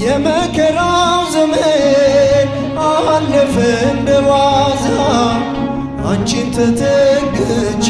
የመከራው ዘመን አለፈ እንደ ዋዛ አንቺን ተጠግቼ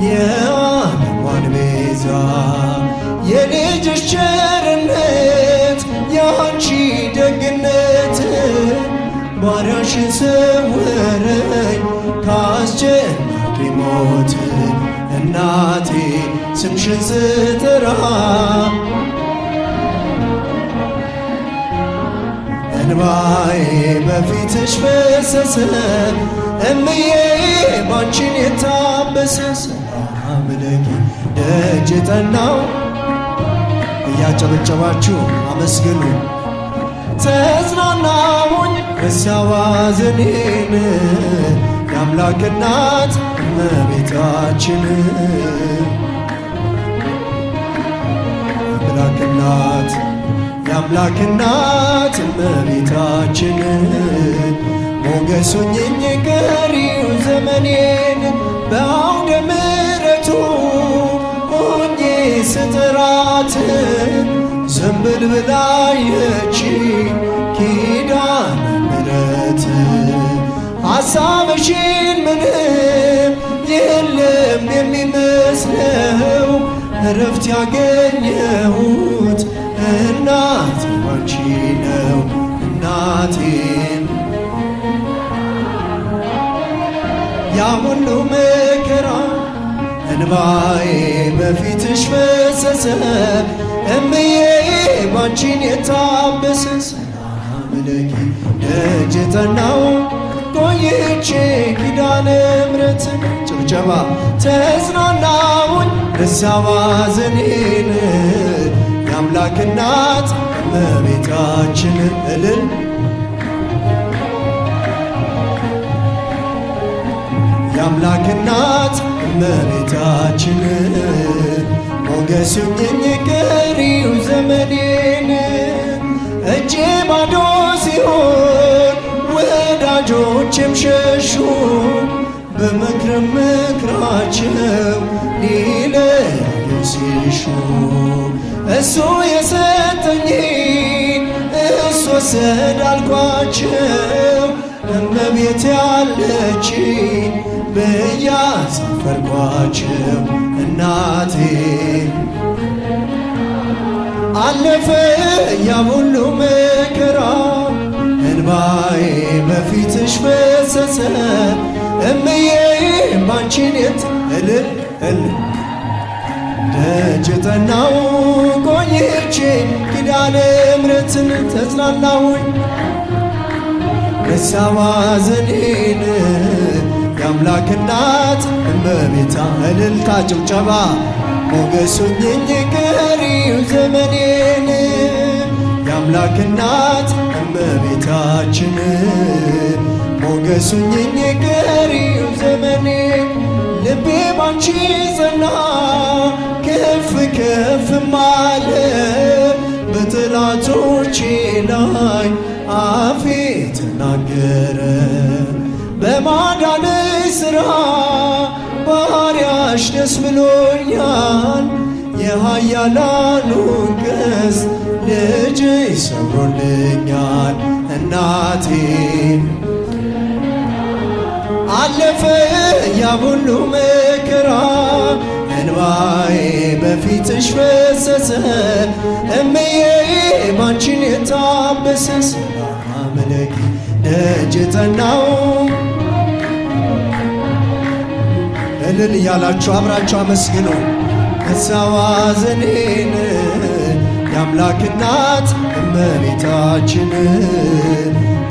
የዓለሟን ቤዛ የልጅሽ ቸርነት ያንቺ ደግነት ባሪያሽን ሰወረኝ ካስጨናቂ ሞት እናቴ ስምሽን ስጠራ እንባዬ በፊትሽ ፈሰሰ እምዬ ባንቺን የታበሰ ሰላም ለኪ ደጅ ጠናው እያጨበጨባችሁ አመስግኑ። ተጽናናሁኝ ረሳሁ ሐዘኔን የአምላክ እናት እመቤታችን የአምላክ እናት እመቤታችን ሞገስ ሁኚኝ ቀሪው ዘመኔን በአውደ ምሕረቱ ሆኜ ስጥራት ዘንበል ብላ አየችኝ ኪዳነ ምሕረት ሐሳብሽን ምንም የለም የሚመስለው እረፍት ያገኘሁት እናቴ ባንቺ ነው እናቴን ያ ሁሉ መከራ እንባዬ በፊትሽ ፈሰሰ እምዬ ባንቺን የታበሰ ሰላም ለኪ ደጅ ጠናው ቆይቼ ኪዳነ ምሕረትን ጭብጨባ ተጽናናሁኝ ረሳሁ ሐዘኔን የአምላክ እናት እመቤታችን እልል የአምላክ እናት እመቤታችን ሞገስ ሁኚኝ ቀሪው ዘመኔን እጄ ባዶ ሲሆን ወዳጆቼም ሸሹ በመክረም ምክራቸው ሊለያዩ ሲሹ እሱ የሰጠኝ እሱ ወሰደ አልኳቸው እመቤት ያለችኝ በያሳፈርኳቸው እናቴ አለፈ ያ ሁሉ መከራ እንባዬ በፊትሽ ፈሰሰ እምዬ ባንቺን እልል ደጅ ጠናው ቆይቼ ኪዳነ ምሕረትን ተጽናናሁኝ ረሳሁ ሐዘኔን የአምላክ እናት እመቤታ እልልታ ጭብጨባ ሞገስ ሁኚኝ ቀሪው ዘመኔን የአምላክ እናት እመቤታችን ሞገስ ሁኚኝ ቀሪው ዘመኔን ልቤ ባንቺ ጸና ከፍ ከፍም አለ በጠላቶቼ ላይ አፌ ተናገረ በማዳንሽ ሥራ ባሪያሽ ደስ ብሎኛል የኃያላኑን ቀስት ልጅሽ ሰብሮልኛል እናቴ አለፈ ያ ሁሉ መከራ እንባዬ በፊትሽ ፈሰሰ እምዬ ባንቺን የታበሰ ሰላም ለኪ ደጅ ጠናው እልል እያላችሁ አብራችሁ አመስግኑ ረሳሁ ሐዘኔን የአምላክ እናት እመቤታችን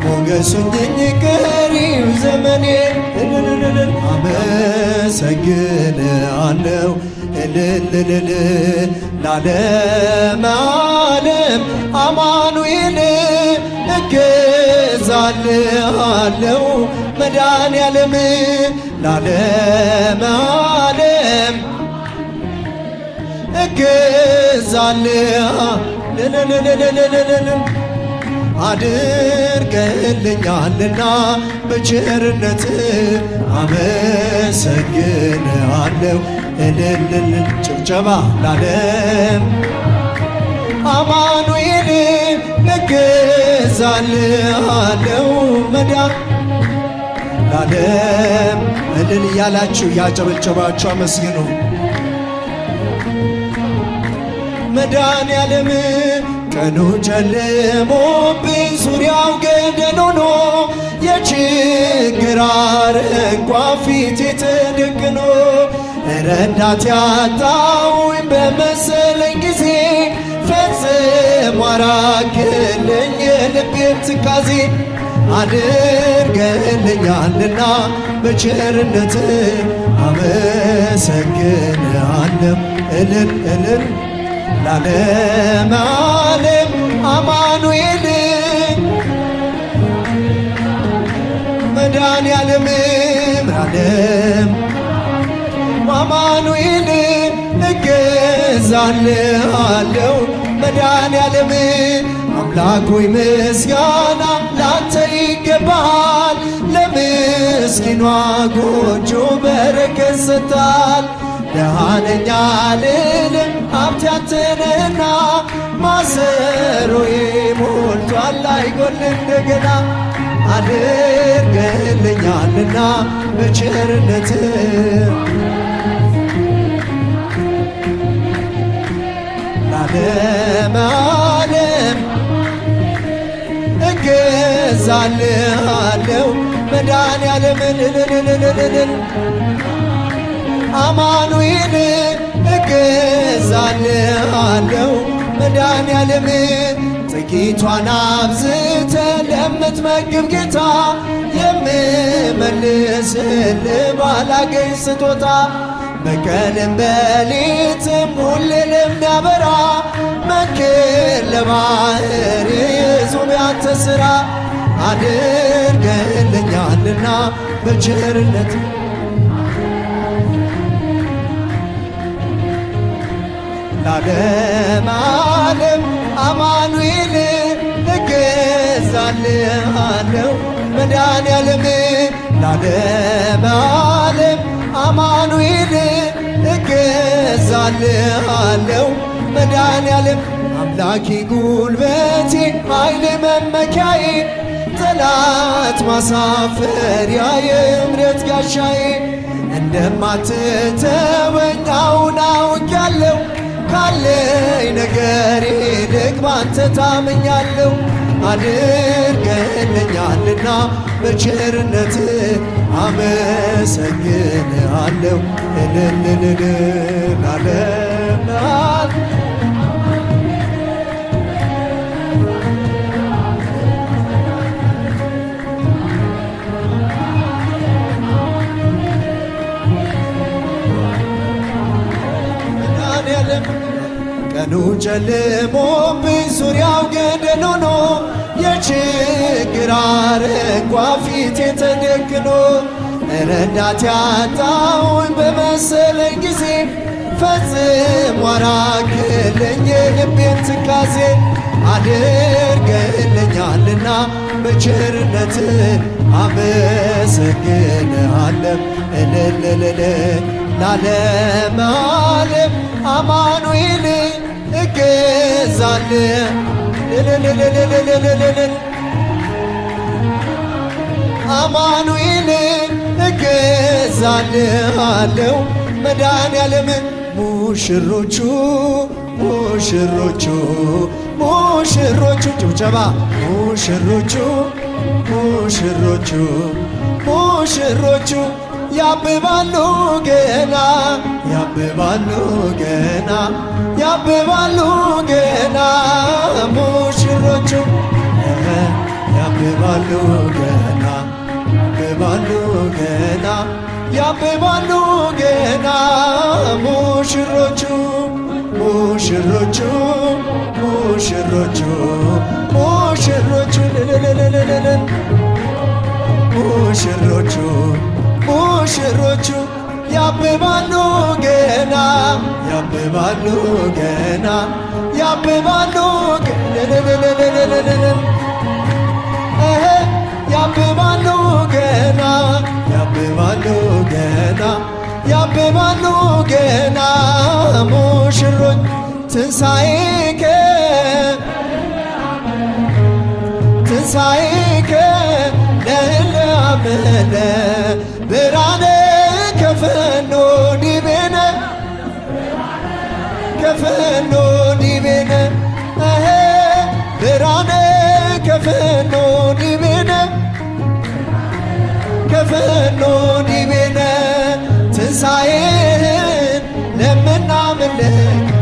ሞገስ ሁኚኝ ቀሪው ዘመኔን አመሰግንሃለሁ እልል ለዓለመ ዓለም አማኑኤል እገዛልሃለሁ መድኃኔዓለም ለዓለመ ዓለም እገዛልሃለሁ አድርገህልኛልና በቸርነት አመሰግንሃለሁ እልል ጭብጨባ ለዓለም አማኑኤል እገዛልሃለው መዳን ለዓለም እልል እያላችሁ ያጨበጨባችሁ አመስግኑ። መድኃኔዓለም ቀኑ ጨልሞብኝ ዙሪያው ገደል ሆኖ የችግር አረንቋ ፊቴ ተደቅኖ ረዳት ያጣሁኝ በመሰለኝ ጊዜ ፈጽሞ አራቅልኝ የልቤን ትካዜ አድርገልኛልና በቸርነት አመሰግንሃለሁ እልል እልል ለዓለም ዓለም አማኑኤል መድኃኔዓለም ዓለም አማኑኤል እገዛልሃለሁ መድኃኔዓለም አምላክ ሆይ ምስጋና ላንተ ይገባል። ለምስኪኗ ጎጆ በረከት ሰጥተሃል። ደሃ ነኝ አልልም ሀብት ያንተ ነህና ማሰሮዬ ሞልቷል አይጎል እንደገና አድርገልኛልና በቸርነትህ ለዓለም ዓለም እገዛልሃለሁ መድኃኔዓለም እልልልልልል አማኑኤል እገዛልሃለሁ መድኃኔዓለም ጥቂቷን አብዝተ ለምትመግብ ጌታ የምመልስልህ ባላገኝ ስጦታ በቀንም በሌትም ሁሌ ለሚያበራ መክር ለባሕር የዙም ያንተ ሥራ አድርገልኛልና በቸርነት ለዓለም ዓለም አማኑኤል እገዛልሃለሁ መድኃኔዓለም ለዓለም ዓለም አማኑኤል እገዛልሃለሁ መድኃኔዓለም አምላኬ ጉልበቴ ኃይሌ መመኪያዬ ጠላት ማሳፈሪያ የእምነት ጋሻዬ እንደማትተወኝ አሁን አውቄያለሁ ካለኝ ነገር ይልቅ ባንተ ታምኛለሁ አድርገልኛልና በቸርነት አመሰግንሃለሁ እልልልል ለዓለም ቀኑ ጨልሞብኝ ዙሪያው ገደል ሆኖ የችግር አረንቋ ፊቴ ተደቅኖ ረዳት ያጣሁኝ በመሰለኝ ጊዜ ፈጽሞ አራቅልኝ የልቤን ትካዜ አድርገልኛልና በቸርነት አመሰግንሃለሁ እልልልል ለዓለም ዓለም አማኑኤል እገዛልህ እልልልልልልልል አማኑኤል እገዛልሃለሁ መድኃኔዓለም ሙሽሮቹ ሙሽሮቹ ሙሽሮቹ ጭብጨባ ሙሽሮቹ ሙሽሮቹ ሙሽሮቹ ያብባሉ ገና ያብባሉ ገና ያብባሉ ገና ሙሽሮቹ ያብባሉ ገና ያብባሉ ገና ያብባሉ ገና ሙሽሮቹ ሙሽሮቹ ሙሽሮቹ ሙሽሮቹ ልልልልልልል ሙሽሮቹ ሙሽሮቹ ያብባሉ ገና ያብባሉ ገና ያብባሉ ልልልልልልል ያብባሉ ገና ያብባሉ ገና ያብባሉ ገና ሙሽሮች ትንሣኤከ ትንሣኤከ ለእለ አመነ ብርሃነ ከፈኖ ዲቤነ ከፈኖ ዲቤነ ብርሃነ ከፈኖ ዲቤነ ከፈኖ ዲቤነ ትንሣኤህን ለምናምንለኛ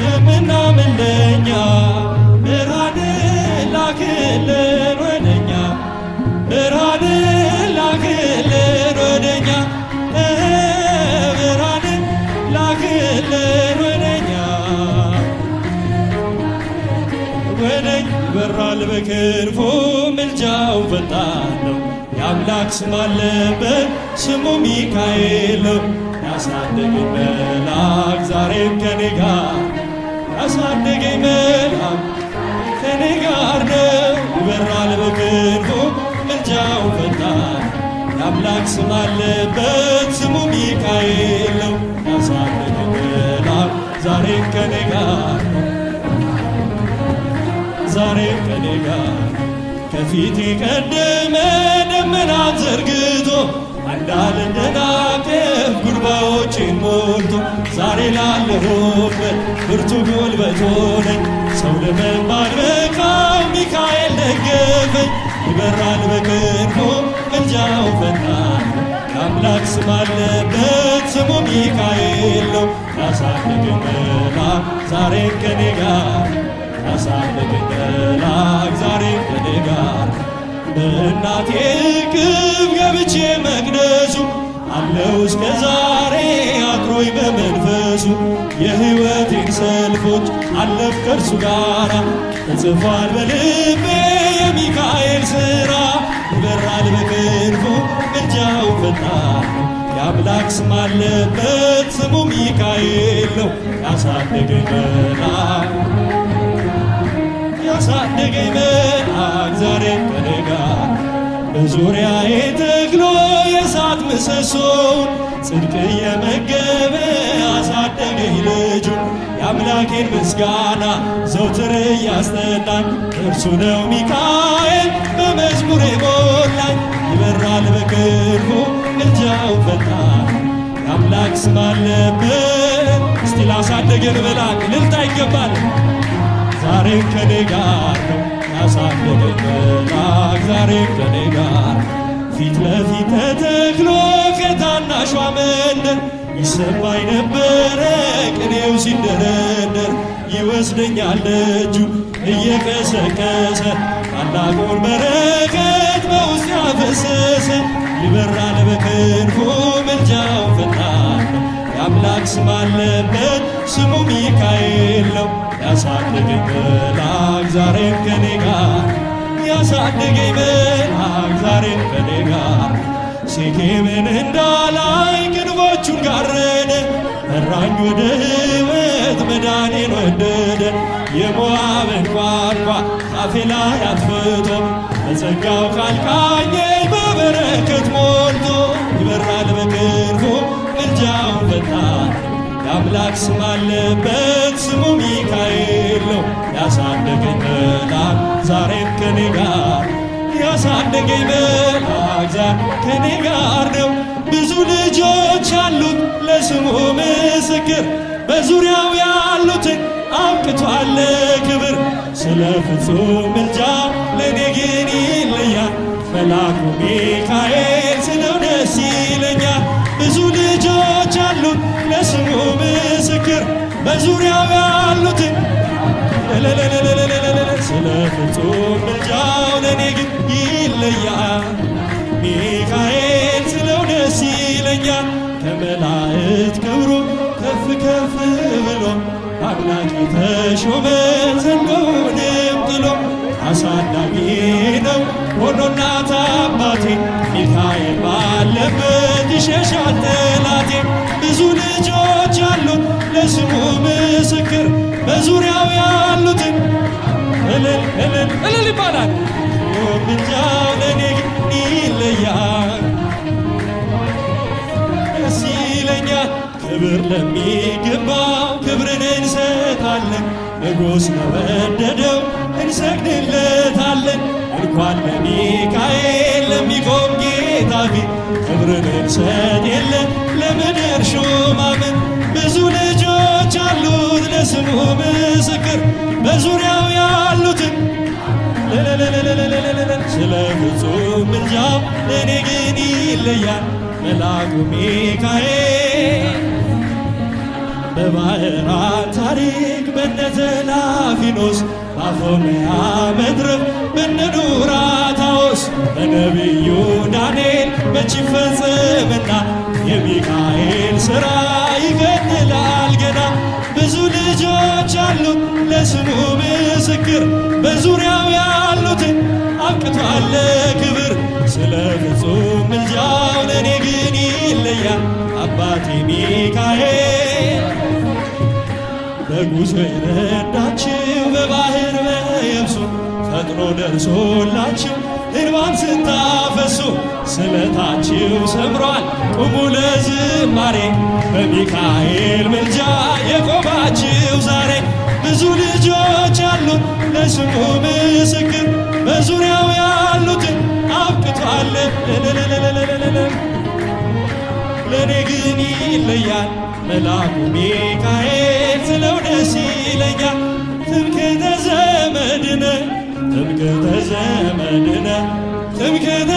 ለምናምንለኛ ብርሃን ላክልን ወደኛ ብርሃን ላክልን ወደኛ ብርሃን ላክልን ወደኛ ወደኝ ይበራል በክንፉ ምልጃው ፈጣን ነው። የአምላክ ስም አለበት ስሙ ሚካኤል ነው። ያሳደገኝ መልአክ ዛሬም ከኔ ጋር ያሳደገኝ መልአክ ከኔ ጋር ነው። ይበራል በክንፉ ምልጃው ፈጣን የአምላክ ስም አለበት ስሙ ሚካኤል ነው። ያሳደገኝ መልአክ ዛሬም ከኔ ጋር ዛሬም ከኔ ጋር ከፊት የቀደመ ደመናን ዘርግቶ እንዳልደናቀፍ ጉድባዎቼን ሞልቶ ዛሬ ላለሁበት ብርቱ ጉልበት ሆነኝ። ሰው ለመባል በቃው ሚካኤል ደገፈኝ። ይበራል በክንፉ ምልጃው ፈጣን የአምላክ ስም አለበት ስሙ ሚካኤል ነው። ያሳደገኝ መልአክ ዛሬም ከኔ ጋር ያሳደገኝ መልአክ ዛሬም ከኔ ጋር በእናቴ እቅፍ ገብቼ መቅደሱ አለው እስከ ዛሬ አድሮኝ በመንፈሱ የሕይወቴን ሰልፎች አለፍ ከእርሱ ጋራ ተጽፏል በልቤ የሚካኤል ሥራ። ይበራል በክንፉ ምልጃው ፈጣን የአምላክ ስም አለበት ስሙ ሚካኤል ነው። ያሳደገኝ መልአክ ያሳደገኝ መልአክ ዛሬም ከኔ ጋር በዙሪያዬ ተክሎ የእሳት ምሰሶውን ጽድቅ እየመገበ አሳደገኝ ልጁ። የአምላኬን ምስጋና ዘውትር እያስጠናኝ እርሱ ነው ሚካኤል በመዝሙር የሞላኝ። ይበራል በክንፉ ምልጃው ፈጣን የአምላክ ስም አለበት። እስቲ ላሳደገን መልአክ እልልታ ይገባል። ዛሬም ከኔ ጋር ነው ያሳደገኝ መልአክ ዛሬም ከኔ ጋር ፊት ለፊት ተተክሎ ከታናሿ መንደር ይሰማኝ ነበረ ቅኔው ሲደረደር። ይወስደኛል ደጁ እየቀሰቀሰ ታላቁን በረከት በውስጥ ያፈሰሰ። ይበራል በክንፉ ምልጃው ፈጣን የአምላክ ስም አለበት ስሙ ሚካኤል ነው። ያሳደገኝ መልአክ ዛሬም ከኔ ጋር ያሳደገኝ መልአክ ዛሬም ከኔ ጋር ሴኬምን እንዳላይ ክንፎቹን ጋረደ መራኝ ወደ ሕይወት መዳኔን ወደደ። የሞዓብን ቋንቋ አፌ ላይ አጥፍቶ በጸጋው ቃል ቃኘኝ በበረከት ሞልቶ። ይበራል በክንፉ ምልጃው ፈጣን የአምላክ ስም አለበት ስሙ ሚካኤል ነው። ያሳደገኝ መልአክ ዛሬም ከኔ ጋር ያሳደገኝ መልአክ ዛሬም ከኔ ጋር ነው። ብዙ ልጆች አሉት ለስሙ ምስክር በዙሪያው ያሉትን አብቅቷል ክብር። ስለ ፍጹም ምልጃ ለእኔ ግን ይለያል መልአኩ ሚካኤል ስለው ደስ ይለኛል። ብዙ ልጆች አሉት ለስሙ ምስክር በዙሪያው ያሉትን ስለ ፍጹም ምልጃው ለእኔ ግን ይለያል ሚካኤል ስለው ደስ ይለኛል። ከመላእክት ክብሩ ከፍ ከፍ ብሎ አምላክ ተሾመ ዘንዶውንም ጥሎ። አሳዳጊ ነው ሆኖ እናት አባቴ ሚካኤል ባለበት ይሸሻል ጠላቴ። ብዙ ልጆች አሉት ለስሙ ምስክር በዙሪያው ያሉትን እልል እልል እልል ይባላል። ምልጃው ለእኔ ግን ይለያል ደስ ይለኛል። ክብር ለሚገባው ክብርን እንሰጣለን ንጉሥ ለወደደው እኔ እንሰግድለታለን። እንኳን ለሚካኤል ለሚቆም ጌታ ፊት ክብርን እንሰጥ የለ ለምድር ሹማምን። ብዙ ልጆች አሉት ለስሙ ምስክር በዙሪያው ያሉትን ስለ ፍጹም ምልጃው ለእኔ ግን ይለያል መልአኩ ሚካኤል። በባሕራን ታሪክ በነ ተላፊኖስ በአፎምያ መትረፍ በነ ዱራታዎስ በነቢዩ ዳንኤል መች ይፈጸምና የሚካኤል ሥራ ይቀጥላል ገና። ብዙ ልጆች አሉት ለስሙ ምስክር በዙሪያው ያሉትን አብቅቷል ለክብር። ስለ ፍጹም ምልጃው ለእኔ ግን ይለያል አባቴ ሚካኤል። በጉዞ የረዳችው በባሕር በየብሱ ፈጥኖ ደርሶላችሁ እንባን ስታፈሱ ስለታችሁ ሰምሯል ቁሙ ለዝማሬ በሚካኤል ምልጃ የቆማችሁ ዛሬ። ብዙ ልጆች አሉት ለስሙ ምስክር በዙሪያው ያሉትን አብቅቷል ለእኔ ግን ይለያል መልአኩ ሚካኤል ስለው ደስ ይለኛል። ትምክህተ ዘመድነ ትምክህተ ዘመድነ ትምክህተ